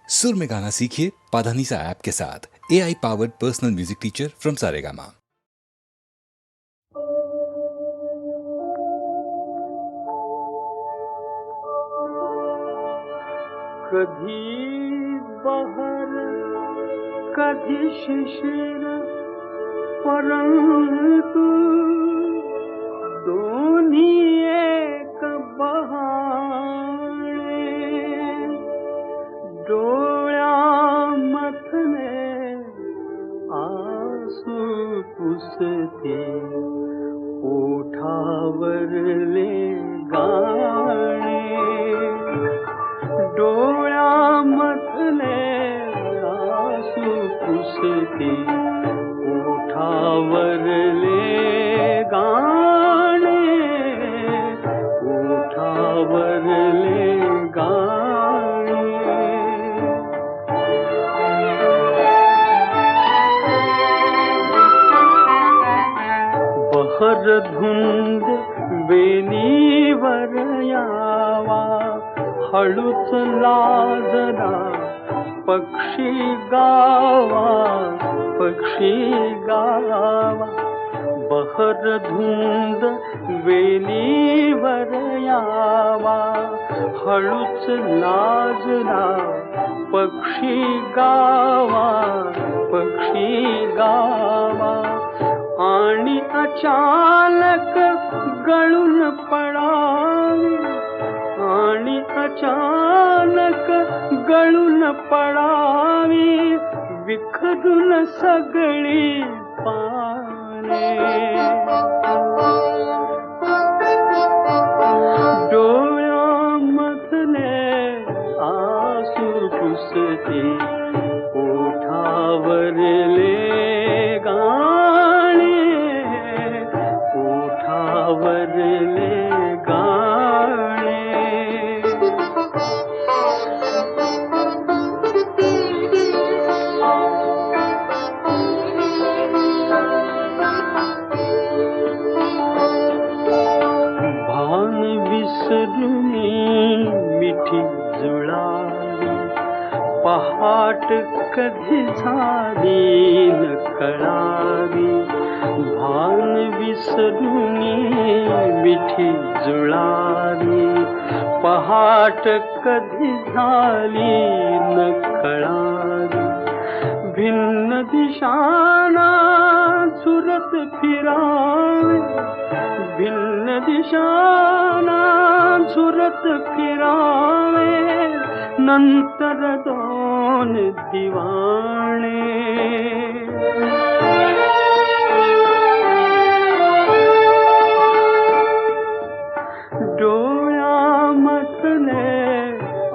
सुर में गाना सीखिए पाधानीसा ऐप के साथ। AI powered personal music teacher from Saregama. कधी बहर कधी शिशिर परंतु दोन्ही एक बहाणे डोळ्यामधले आसू पुसते ओठावरले गाणे डोळ्यामधले आसू पुसते ओठावरले गाणे ओठावरले गाणे बहर धुंद वेणीवर यावा हळूच लाजरा पक्षी गावा पक्षी गावा बहर धुंद वेणीवर यावा हळूच लाजरा पक्षी गावा पक्षी गावा आणि अचानक गळून पडावे आणि अचानक गळून पडावी विखरून सगळी पाने डोळ्यामधले आसू पुसते ओठावरले गाणे ओठावरले गाणे भान विसरुनी मिठी जुळावी पहाट कधी झाली न कळावी भान विसरुनी मिठी जुळावी पहाट कधी झाली न कळावी भिन्न दिशांना झुरत फिरावे भिन्न दिशांना झुरत फिरावे नंतर दोन दिवाणे डोळ्यामधले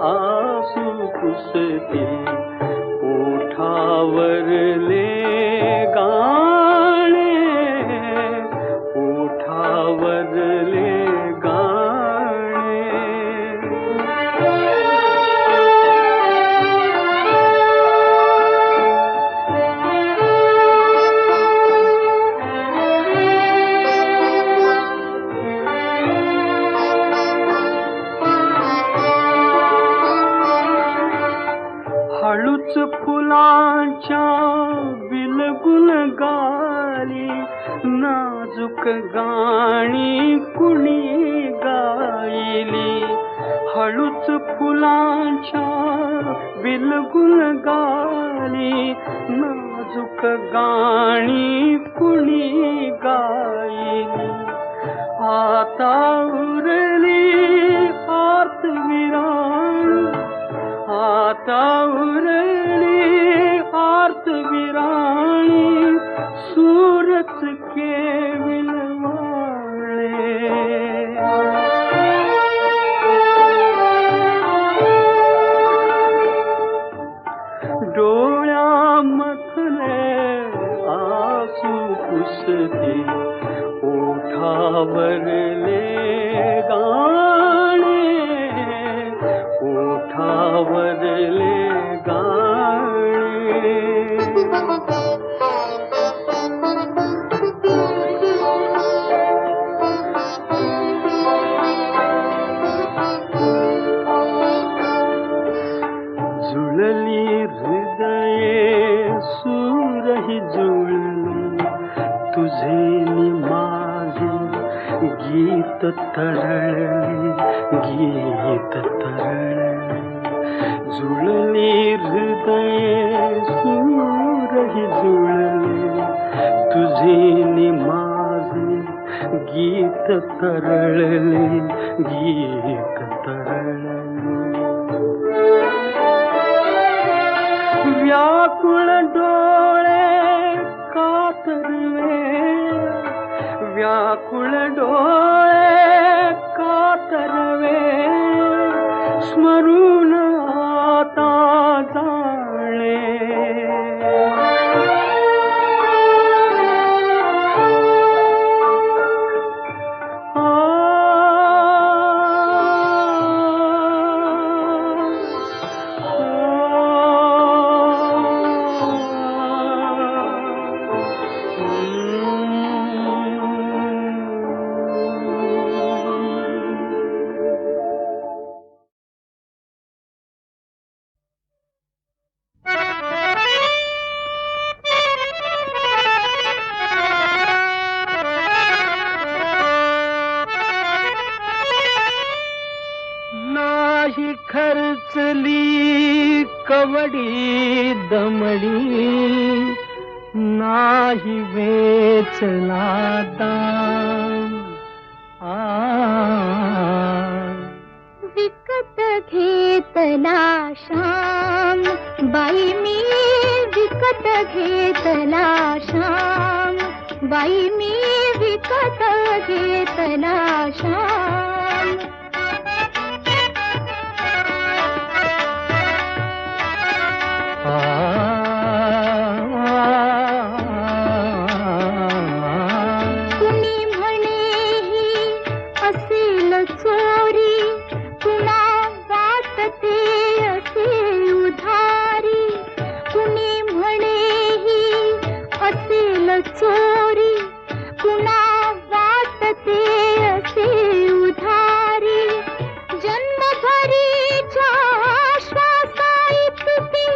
आसू पुसते ओठावरले गाणे ओठावरले गाणे हळूच फुलांच्या बिलगुन गाली नाजूक गाणी कुणी गायली हळूच फुलांच्या बिलगुन गाली नाजूक गाणी कुणी गायली आता उरली आर्त विराणी आता उरली आर्त विराणी सूरच केविल वाळे डोळ्यामधले आसू पुसते ओठावरले गाणे ओठावरले गाणे जुळली हृदये सूरही जुळले तुझे नि माझे गीत तरळले गीत तरळले जुळली हृदये सूरही जुळले तुझे नि माझे गीत तरळले गीत तरळले व्याकुळ डोळे कातरवे व्याकुळ डोळे कातरवे स्मरून आता जाणे नाही खर्चली कवडी दमडी नाही वेचला दाम विकत घेतला श्याम बाई मी विकत घेतला श्याम बाई मी विकत घेतला श्याम कुणी म्हणेही असेल चोरी कुणा वाटते असे उधारी कुणी म्हणेही असेल चोरी कुणा वाटते असे उधारी जन्मभरीच्या श्वासाइतकी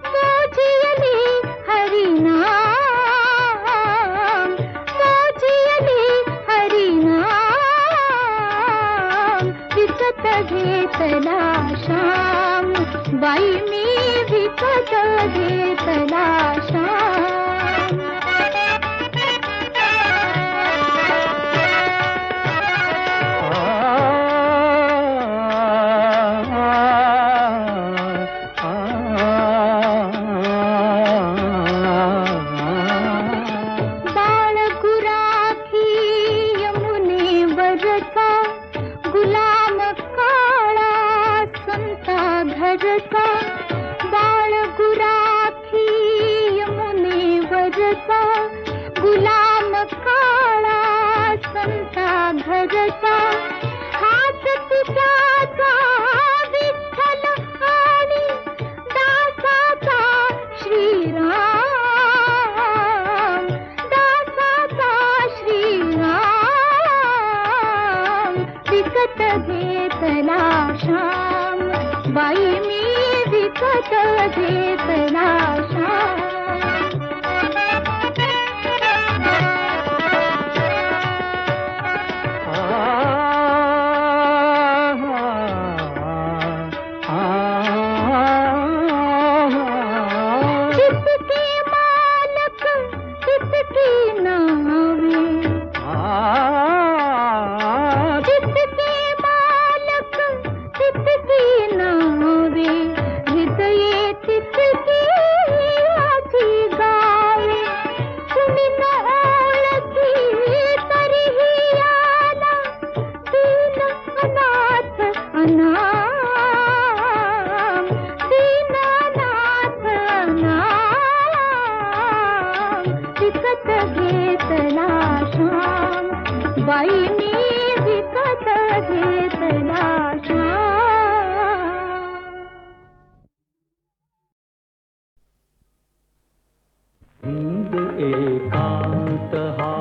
मोजियली हरिनाम मोजियली हरिनाम विकत घेतला श्याम बाई मी विकत घेतला श्याम गुलाम काळा संता घरचा बाळ गुराखी यमुनेवरचा गुलाम काळा संता घरचा हाच तुझ्याचा विठ्ठल आणि दासाचा श्रीराम दासाचा श्रीराम विकत घेतला श्याम बाई मी विकत घेतला श्याम कितके मालक कितकी नावे कितके मालक कितकी नावे हृदये तितकी आची गावे कुणी न ओळखी तरीही आला दीन अनाथ अनाम दीन अनाथ अनाम विकत घेतला श्याम बाई मी विकत घेतला हिंद एकांत हा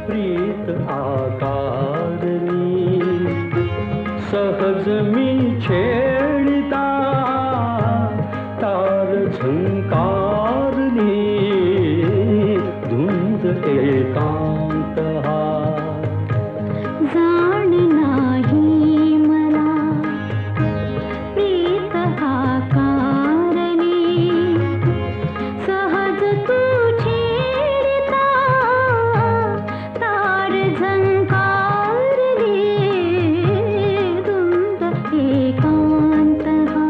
प्रीत आकारली सहज मी छेडिता झंकारली धुंद एकांत हा जाण नाही मला प्रीत हा कारणी सहज तू छेडता तार झंकारली धुंद एकांत हा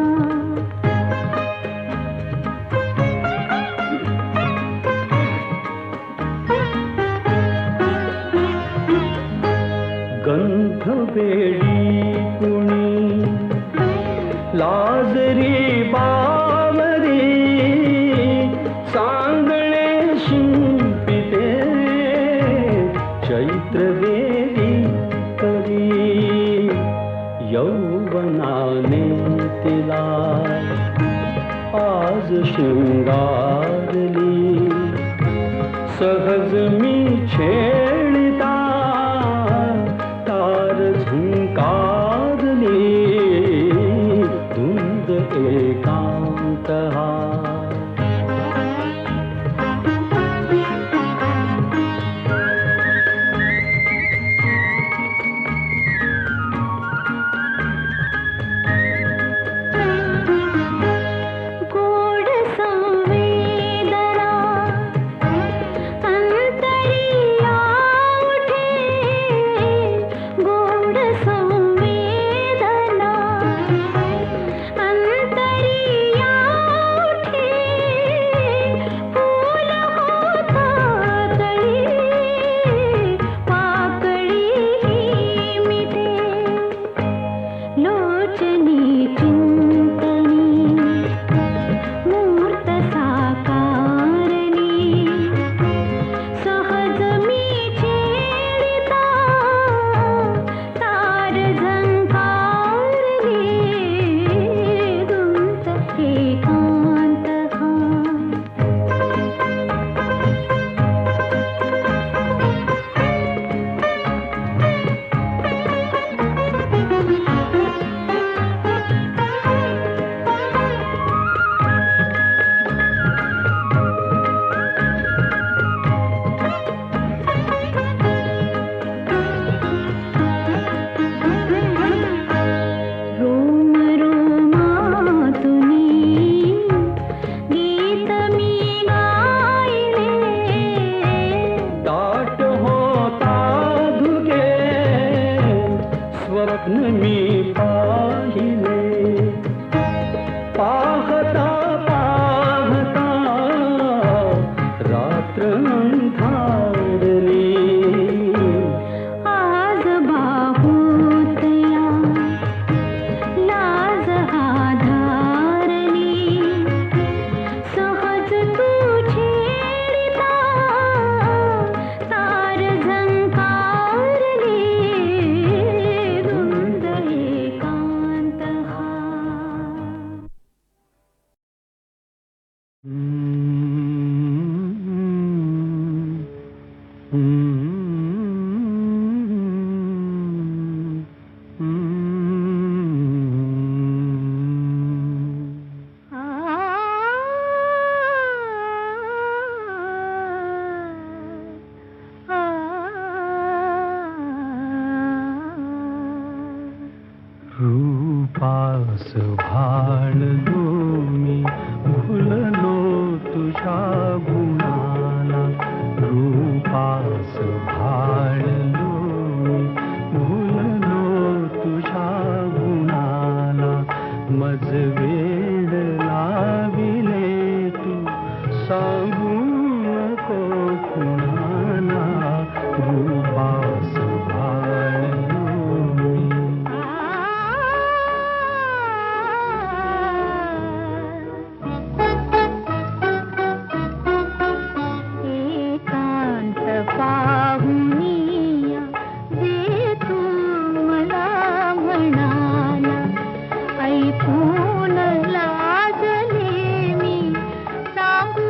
गंध वेडी कुणी लाजरी बावरी सांगणे शिंपिते चैत्र वेदी करी यौवनाने तिला आज शृंगारली सहज मी छेडता तार झंकारली धुंद एकांत हा गोड संवेदना अंतरिया उठे गोड संवेदना अंतरिया उठे फूल होता तळी पाकळी मिटे लोचनी चिंतनी मूर्त साकारणी सहज मी छेडता तार झंकारली धुंद एकांत हा रोम रोमातुनी गीत मी गायले ताट होता धुगे स्वप्न मी पाहिले पाहता पाहता रात्र अंधारली आज बाहुतया लाज हा धारली सहज तू छेडता तार झंकारली धुंद एकांत हा रूपास भाळलो मी भुललो तुझ्या गुणाला रूपास भाळलो मी भुललो तुझ्या गुणाला मज वेड लाविले तू सांगू नको कुणाला रूपास भाळलो मी एकांत पाहुनिया जे तू मला म्हणाला ऐकून लाजले मी सांगू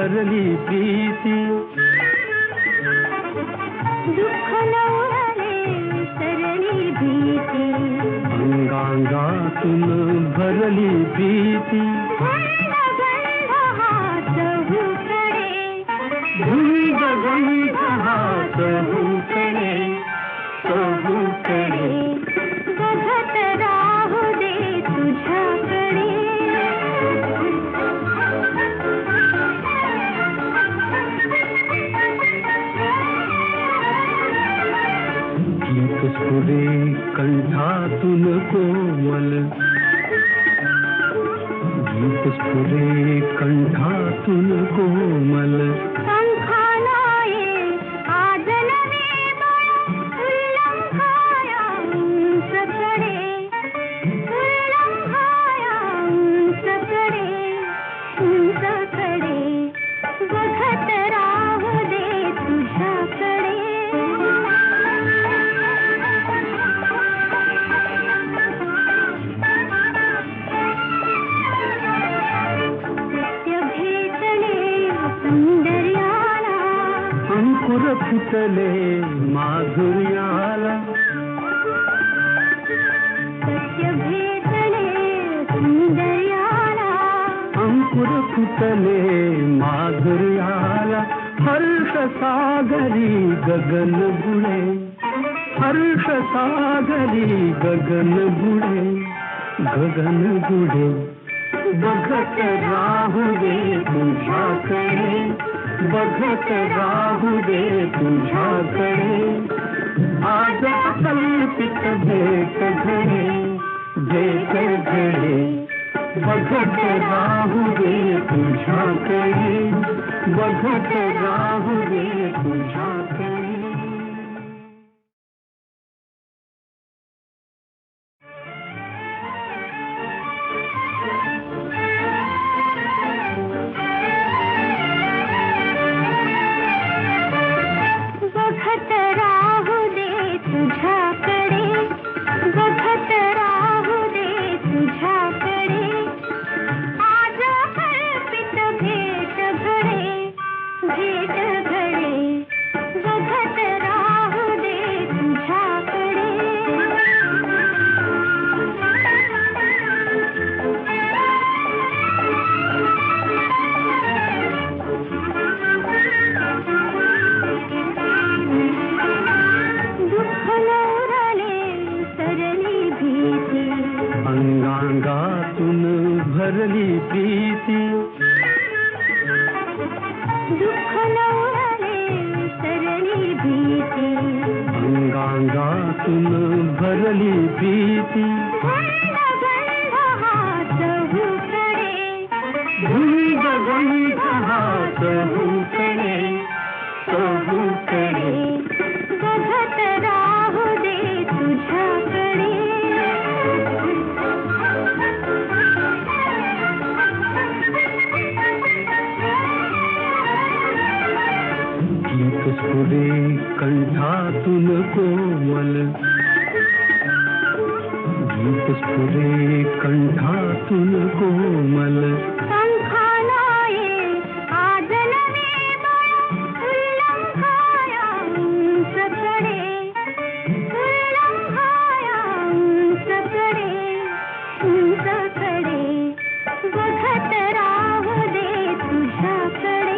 भरली प्रीती दुःख न उराले सरली भीती अंगांगातून भरली प्रीती गंध गंध हात हुकडे गंध गंध हात हुकडे चहूकडे बघत राहू दे तुझ्याकडे गीत स्फुरे कंठातून कोमल गीत स्फुरे कंठातून कोमल पंखानाये आज नवे बळ उल्लंघाया उंचकडे उंचकडे बघत राहू दे तुझ्याकडे सत्य भेटले सौंदर्याला अंकुर फुटले माधुर्याला सत्य भेटले सौंदर्याला अंकुर फुटले माधुर्याला हर्ष सागरी गगन बुडे हर्ष सागरी गगन बुडे बघत राहू दे तुझ्याकडे बघत राहू दे तुझ्याकडे आज कल्पित भेट घडे बघत राहू दे तुझ्याकडे बघत राहू दे तुझ्याकडे बघत राहू दे तुझ्याकडे बघत राहू दे तुझ्याकडे आज कल्पित भेट घडे बघत राहू दे तुझ्याकडे दुःख न उराले सरली भीती अंगांगातून भरली प्रीती दुःख न उराले सरली भीती अंगांगातून भरली प्रीती गंध गंध हात हुकडे गंध गंध हात हुकडे चहूकडे बघत राहू दे तुझ्याकडे गीत स्फुरे कंठातून कोमल गीत स्फुरे कंठातून कोमल पंखानाये आज नवे बळ उल्लंघाया उंचकडे बघत राहू दे तुझ्याकडे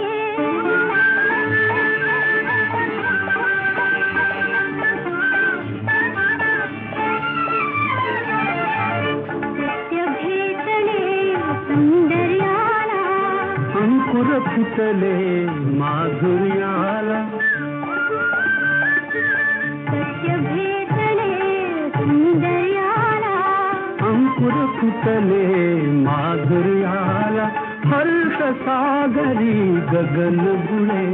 सत्य भेटले सौंदर्याला अंकुर फुटले माधुर्याला सत्य भेटले सौंदर्याला अंकुर फुटले माधुर्याला हर्ष सागरी गगन बुडे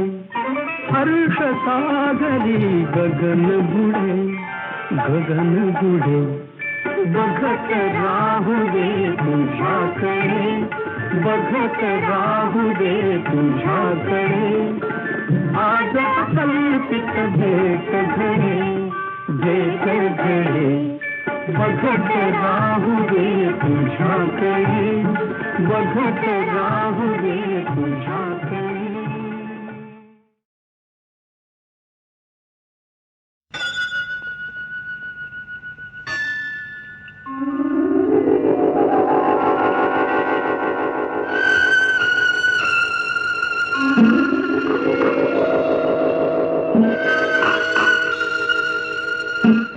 हर्ष सागरी गगन बुडे बघत राहू दे तुझ्याकडे बघत राहू दे तुझ्याकडे आज कल्पित भेट घडे बघत राहू दे तुझ्याकडे बघत राहू दे तुझ्याकडे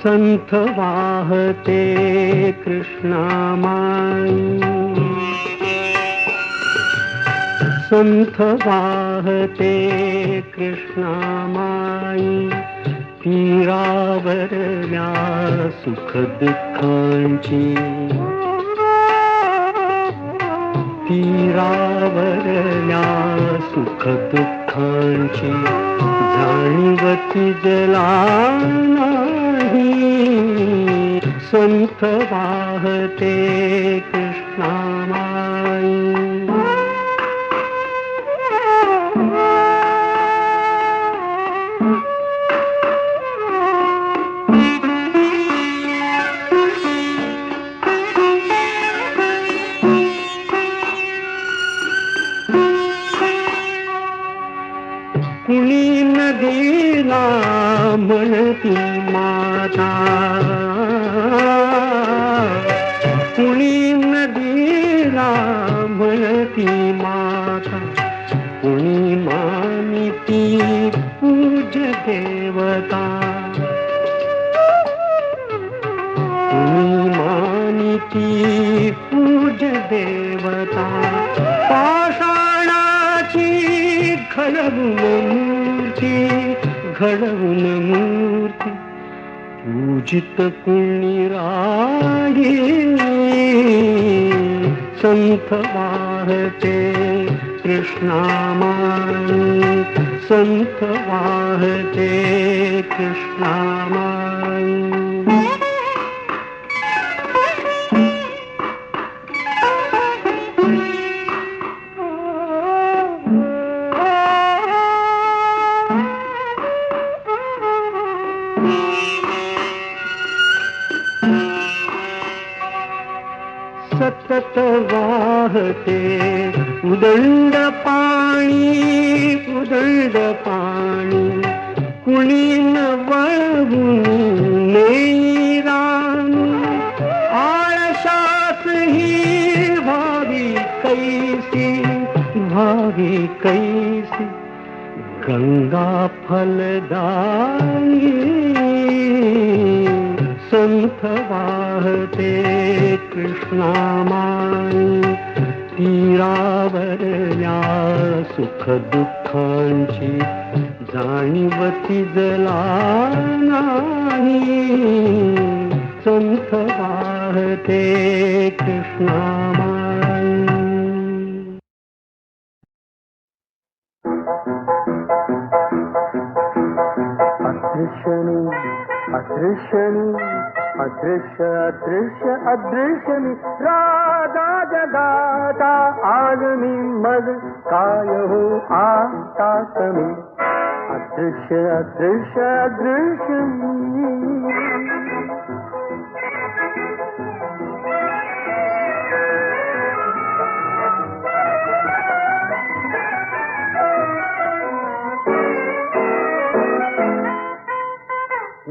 संथ वाहते कृष्णामाई, संथ वाहते कृष्णामाई, तीरावरल्या सुख दुःखांची, तीरावरल्या सुख दुःखांची जाणीवती जला नाही, संथ वाहते कृष्णामाई. कुणी नदीला म्हणती माता, कुणी नदीला म्हणती माता, कुणी मानिती पूज देवता, कुणी मानिती पूज देवता, पाषाणाची घडवून मूर्ती, घडवून मूर्ती पूजित कुणी राही, संथ वाहते कृष्णामाई, संथ वाहते कृष्णामाई. सतत वाहते उदंड पाणी, उदंड पाणी, कुणी न वळवून नेई राणी, आळशात ही भावी कैसी, भावी कैसी गंगा फलदायी, संथ वाहते कृष्णामाई, तीरावरल्या सुख दुःखांची जाणीवती जला नाही, संथ वाहते कृष्णामाई. अदृश्यनी अदृश्यनी अदृश्य अदृश्य अदृश्यनी राजा जगाता, आज मी मग काय हो आता कमी, अदृश्य अदृश्य अदृश्यनी.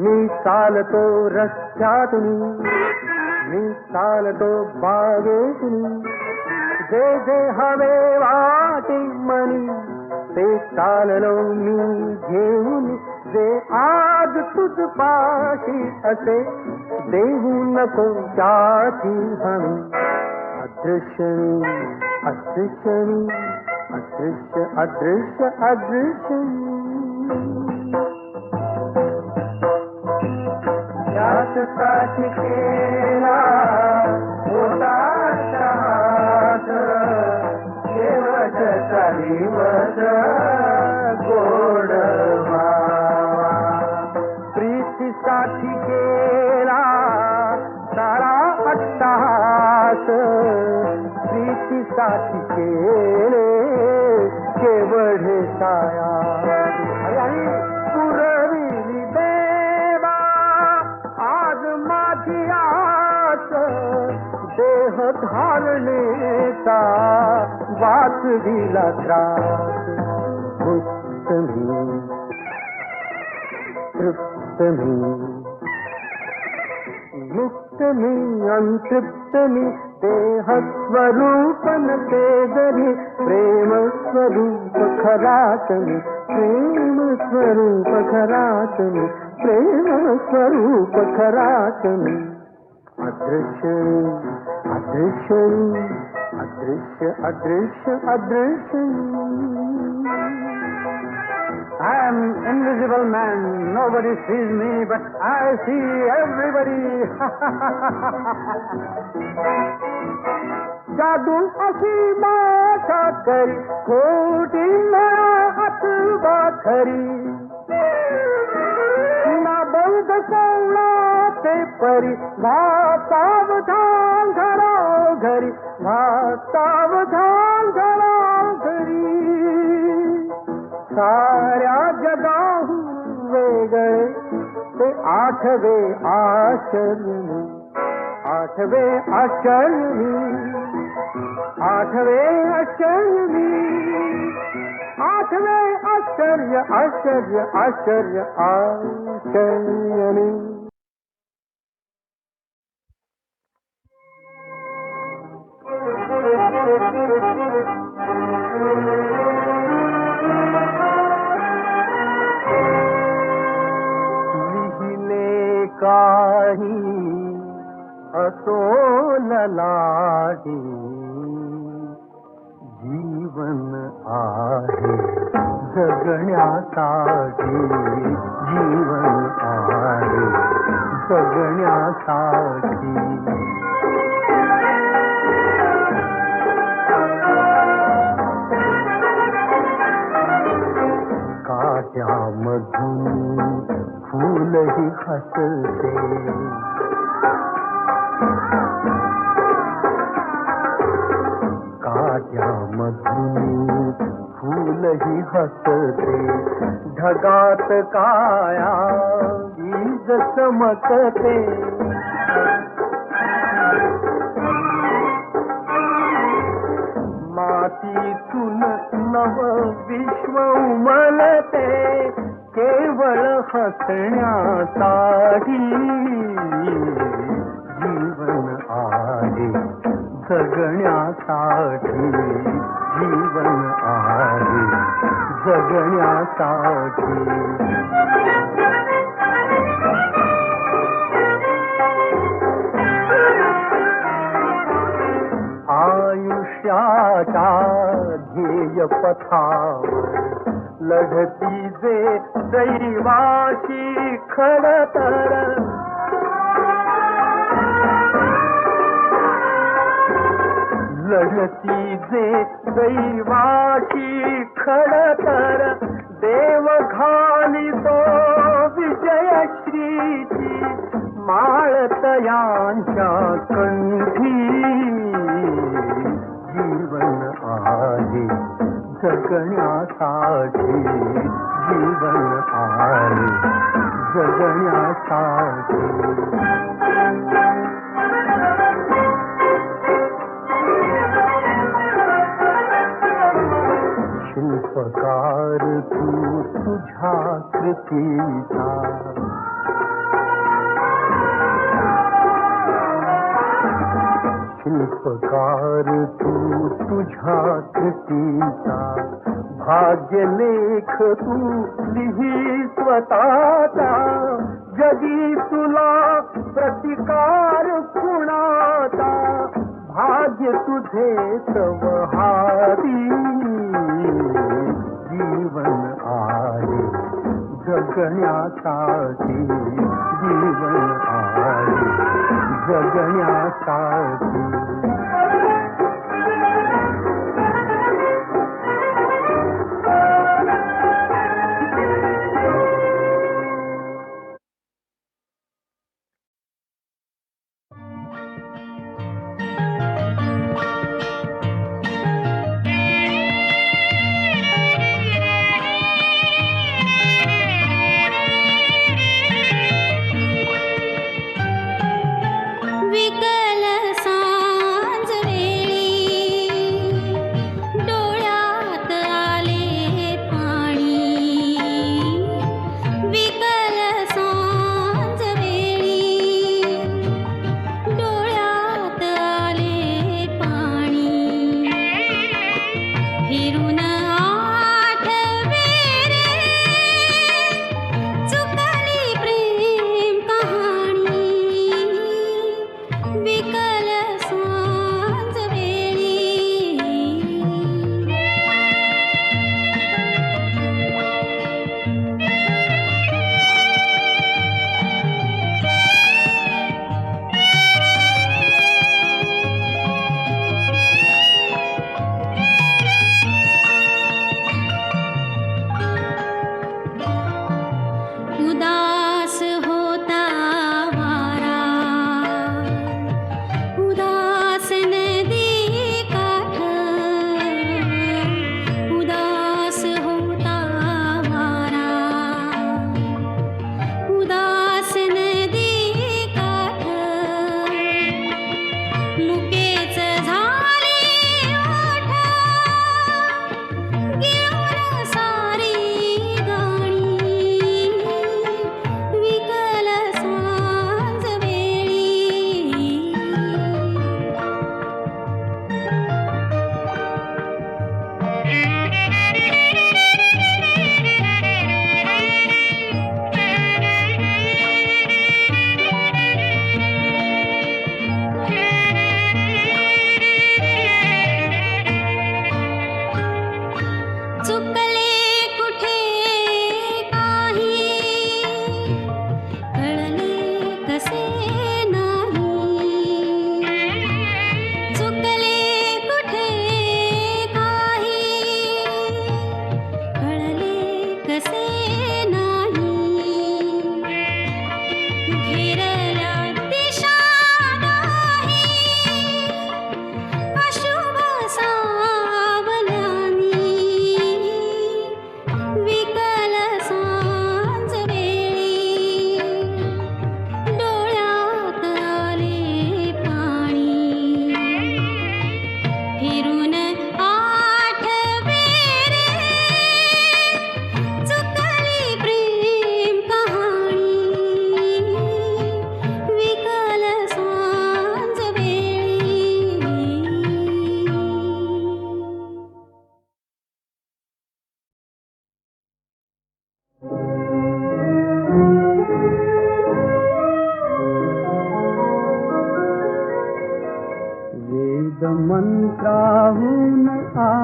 मी चालतो रस्त्यातून, मी चालतो बागेतून, जे जे हवे वाटे मनी ते चाललो मी घेऊन, जे आज तुझ पाशी असे देऊ नको त्याची हमी, अदृश्यनी अदृश्यनी अदृश्य अदृश्य अदृश्यनी. त्यासाठी केला मोठा हात, शेवटचा दिवस गोड व्हावा, प्रीतीसाठी केला सारा अट्टहास, प्रीतीसाठी केले केवढे साया, पुरविली देवा आज माझी आस, देह धारणेचा वाच दिला त्रास, मुक्त मी तृप्त मी, मुक्त मी अंतृप्त मी, देह स्वरूप नसे जरी प्रेम स्वरूप खराच मी प्रेम स्वरूप खराच मी प्रेम स्वरूप खराच मी अदृश्य अदृश्य अदृश्य अदृश्य अदृश्य I am invisible man. Nobody sees me, but I see everybody. जादू अशी माझ्या करी खोटी ना अथवा खरी ना बंद सोळा ते परी सावधान घराव घरी सावधान घराव घरी साऱ्या जगाहून वेगळे ते आठवे आश्चर्य आठवे आश्चर्य आठवे आश्चर्य आठवे आश्चर्य आश्चर्य आश्चर्य आश्चर्य लिहिले काही असोल लाडी जीवन आहे जगण्यासाठी जीवन आहे जगण्यासाठी काट्यामधून फूलही हसते काट्यामधून फूलही हसते ढगात काया वीज चमकते मातीतून नव विश्व उमलते केवळ हसण्यासाठी जीवन आहे जगण्यासाठी जीवन आहे जगण्यासाठी आयुष्याच्या ध्येय पथावर लढती जे दैवाशी खडतर लढती जे दैवाशी खडतर देव घालितो विजयश्रीची माळतयांच्या कंठी जीवन आहे जगण्यासाठी जीवन आहे जगण्यासाठी शिल्पकार तू तुझ्या कृतीचा शिल्पकार तू तुझ्या कृतीचा भाग्यलेख तू लिही स्वतःचा जगी तुला प्रतिकार कुणाचा भाग्य तुझे सवहारी जीवन आहे जगण्यासाठी जीवन आहे जगण्यासाठी विकल सांज फिरून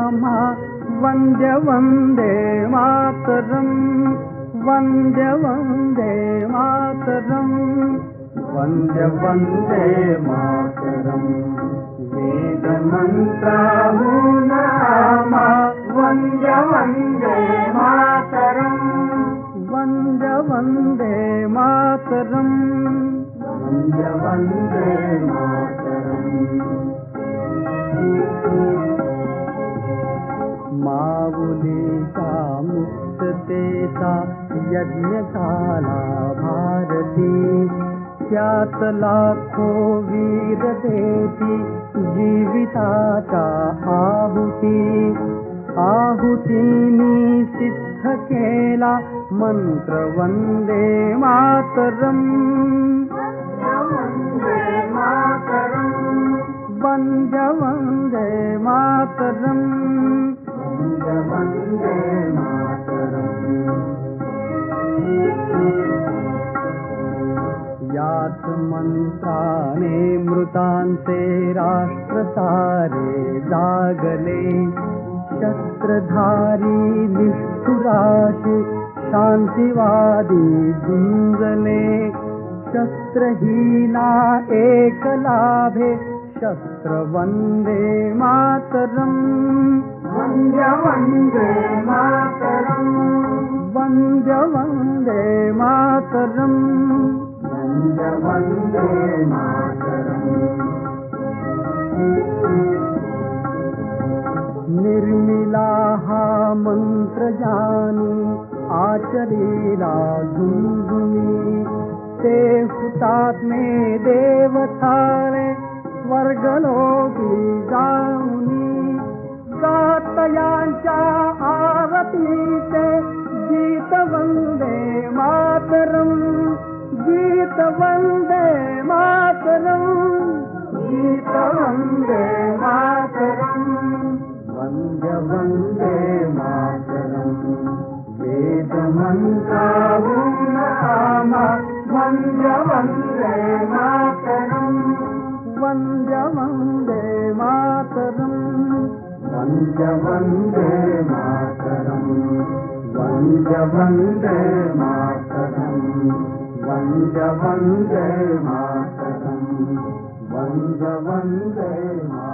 नामा वन्द्य वन्दे मातरम् वन्द्य वन्दे मातरम् वन्द्य वन्दे मातरम् वेदमन्त्राहुनामा वन्द्य वन्दे मातरम् वन्द्य वन्दे मातरम् वन्द्य वन्दे मातरम् माऊलीचा मुक्ततेचा यज्ञशाला भारती त्यात लाखो वीर देती जीविताचा आहुती आहुतीनी सिद्ध केला मंत्र वंदे मातरम् वंदे वंदे मातरम् वंदे मातरम् याच मंत्राने मृतांचे राष्ट्र सारे जागले शस्त्रधारी निष्ठुराशे शांतिवादी झुंजले शस्त्रहीना एक लाभे शस्त्र वंदे मातरम् वंद्य वंदे मातरम् वंद्य वंदे मातरम् वंद्य वंदे मातरम् निर्मिला हा मंत्र जानी आचरीला झुंझुनी ते हुतात्मे देवतारे स्वर्गलोकी जाऊनी गातयांच्या आरतीचे गीत वंदे मातरम् गीत वंदे मातरम् गीत वंदे मातरम् वंद्य वंदे मातरम् वेदमन्त्राहुनामा वंद्य वंदे मातरम् वंद्य वंदे मातरम् वंद्य वंदे मातरम् वंद्य वंदे मातरम् वंद्य वंदे मातरम् वंद्य वंदे मातरम्